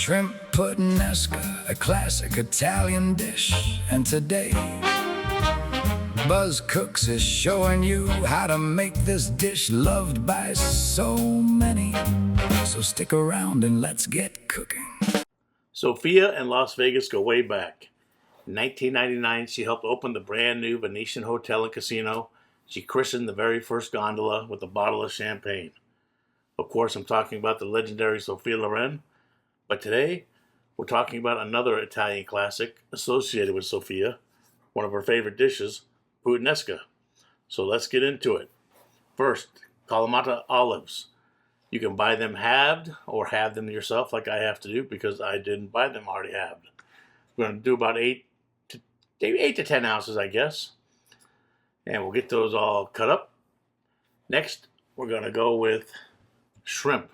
Shrimp Puttanesca, a classic Italian dish. And today, Buzz Cooks is showing you how to make this dish loved by so many. So stick around and let's get cooking. Sophia and Las Vegas go way back. In 1999, she helped open the brand new Venetian Hotel and Casino. She christened the very first gondola with a bottle of champagne. Of course, I'm talking about the legendary Sophia Loren. But today, we're talking about another Italian classic associated with Sophia, one of her favorite dishes, puttanesca. So let's get into it. First, Kalamata olives. You can buy them halved or halve them yourself like I have to do because I didn't buy them already halved. We're going to do about 8 to 10 ounces, I guess. And we'll get those all cut up. Next, we're going to go with shrimp.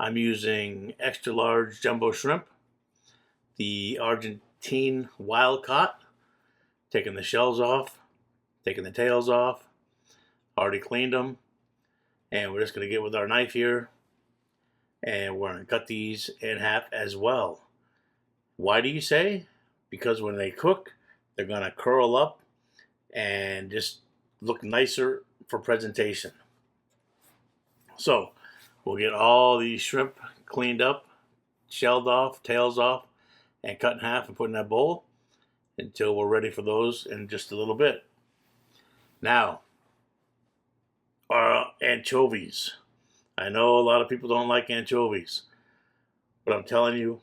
I'm using extra large jumbo shrimp, the Argentine wild caught, taking the shells off, taking the tails off, already cleaned them, and we're just going to get with our knife here, and we're going to cut these in half as well. Why do you say? Because when they cook, they're going to curl up and just look nicer for presentation. So, we'll get all these shrimp cleaned up, shelled off, tails off, and cut in half and put in that bowl until we're ready for those in just a little bit. Now, our anchovies. I know a lot of people don't like anchovies, but I'm telling you,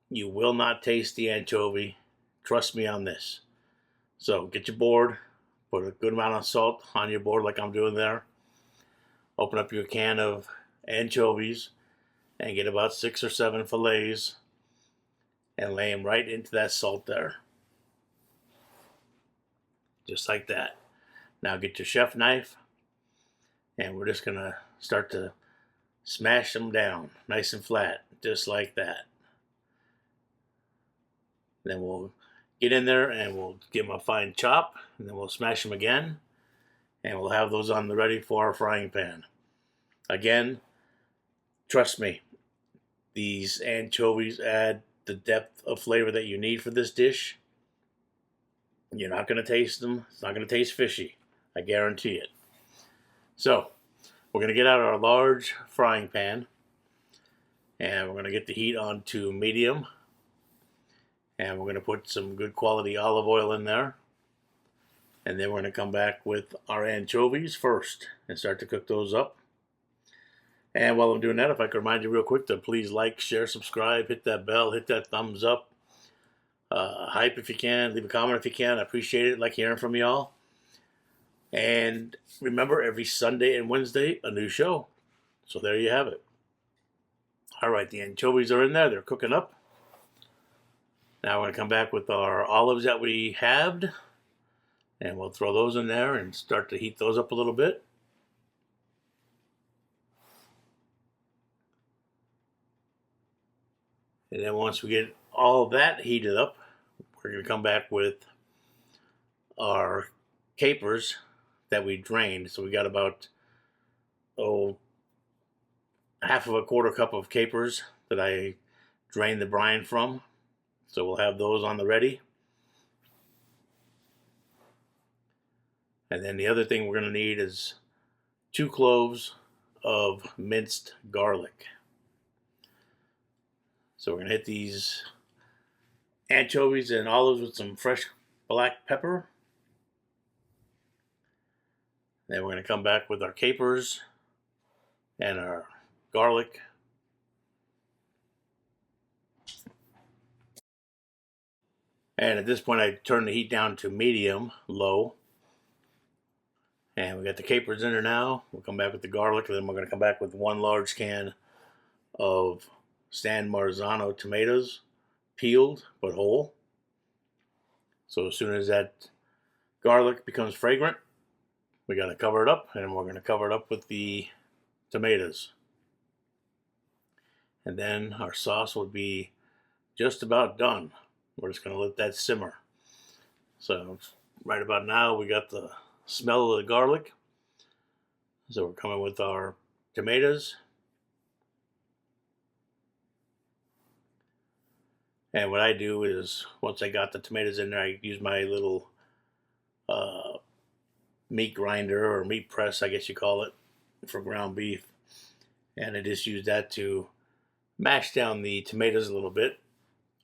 you will not taste the anchovy. Trust me on this. So get your board, put a good amount of salt on your board like I'm doing there. Open up your can of anchovies and get about 6 or 7 fillets and lay them right into that salt there. Just like that. Now get your chef knife and we're just going to start to smash them down nice and flat, just like that. Then we'll get in there and we'll give them a fine chop, and then we'll smash them again, and we'll have those on the ready for our frying pan. Again, trust me, these anchovies add the depth of flavor that you need for this dish. You're not going to taste them. It's not going to taste fishy. I guarantee it. So, we're going to get out our large frying pan, and we're going to get the heat on to medium. And we're going to put some good quality olive oil in there. And then we're going to come back with our anchovies first and start to cook those up. And while I'm doing that, if I could remind you real quick to please like, share, subscribe, hit that bell, hit that thumbs up. Hype if you can, leave a comment if you can. I appreciate it, like hearing from y'all. And remember, every Sunday and Wednesday, a new show. So there you have it. All right, the anchovies are in there. They're cooking up. Now we're going to come back with our olives that we halved, and we'll throw those in there and start to heat those up a little bit. And then once we get all of that heated up, we're going to come back with our capers that we drained. So we got about, half of a quarter cup of capers that I drained the brine from. So we'll have those on the ready. And then the other thing we're going to need is 2 cloves of minced garlic. So we're going to hit these anchovies and olives with some fresh black pepper. Then we're going to come back with our capers and our garlic. And at this point, I turn the heat down to medium, low. And we got the capers in there now. We'll come back with the garlic, and then we're going to come back with 1 large can of San Marzano tomatoes, peeled but whole. So as soon as that garlic becomes fragrant, we got to cover it up, and we're going to cover it up with the tomatoes. And then our sauce will be just about done. We're just going to let that simmer. So right about now, we got the smell of the garlic. So we're coming with our tomatoes. And what I do is, once I got the tomatoes in there, I use my little meat grinder or meat press, I guess you call it, for ground beef. And I just use that to mash down the tomatoes a little bit.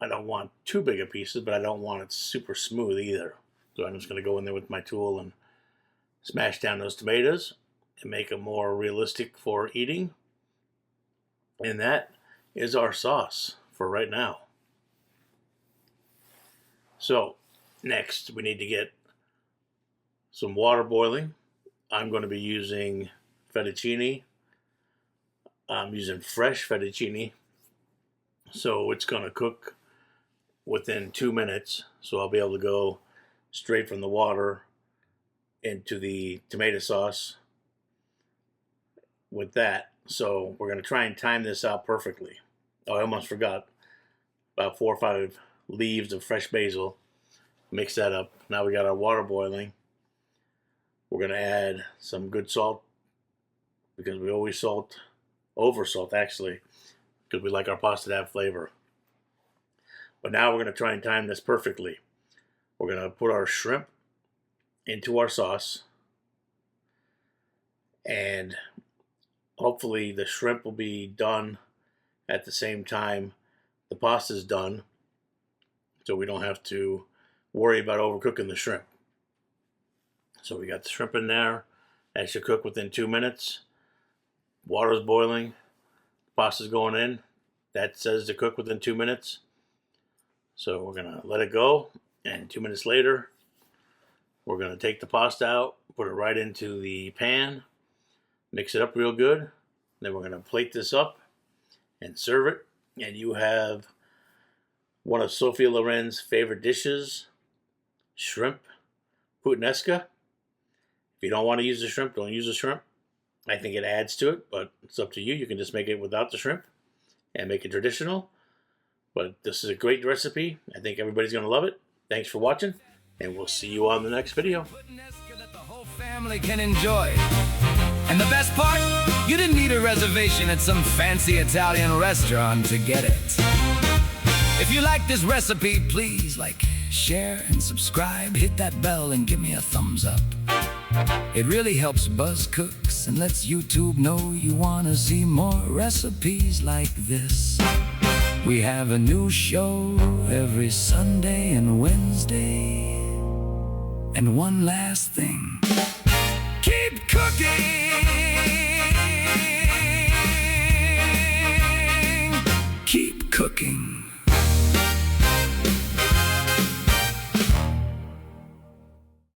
I don't want too big of pieces, but I don't want it super smooth either. So I'm just going to go in there with my tool and smash down those tomatoes and make them more realistic for eating. And that is our sauce for right now. So next we need to get some water boiling. I'm going to be using fettuccine. I'm using fresh fettuccine. So it's going to cook within 2 minutes. So I'll be able to go straight from the water into the tomato sauce with that. So we're going to try and time this out perfectly. Oh, I almost forgot. About 4 or 5 leaves of fresh basil. Mix that up. Now we got our water boiling. We're going to add some good salt, because we always salt, over salt actually, because we like our pasta to have flavor. But now we're going to try and time this perfectly. We're going to put our shrimp into our sauce, and hopefully the shrimp will be done at the same time the pasta is done, so we don't have to worry about overcooking the shrimp. So we got the shrimp in there. That should cook within 2 minutes. Water's boiling. Pasta's going in. That says to cook within 2 minutes. So we're going to let it go. And 2 minutes later, we're going to take the pasta out, put it right into the pan, mix it up real good. Then we're going to plate this up and serve it. And you have one of Sophia Loren's favorite dishes, Shrimp Puttanesca. If you don't want to use the shrimp, don't use the shrimp. I think it adds to it, but it's up to you. You can just make it without the shrimp and make it traditional. But this is a great recipe. I think everybody's going to love it. Thanks for watching, and we'll see you on the next video. That the whole family can enjoy. And the best part, you didn't need a reservation at some fancy Italian restaurant to get it. If you like this recipe, please like, share, and subscribe. Hit that bell and give me a thumbs up. It really helps Buzz Cooks and lets YouTube know you want to see more recipes like this. We have a new show every Sunday and Wednesday. And one last thing, keep cooking! Keep cooking.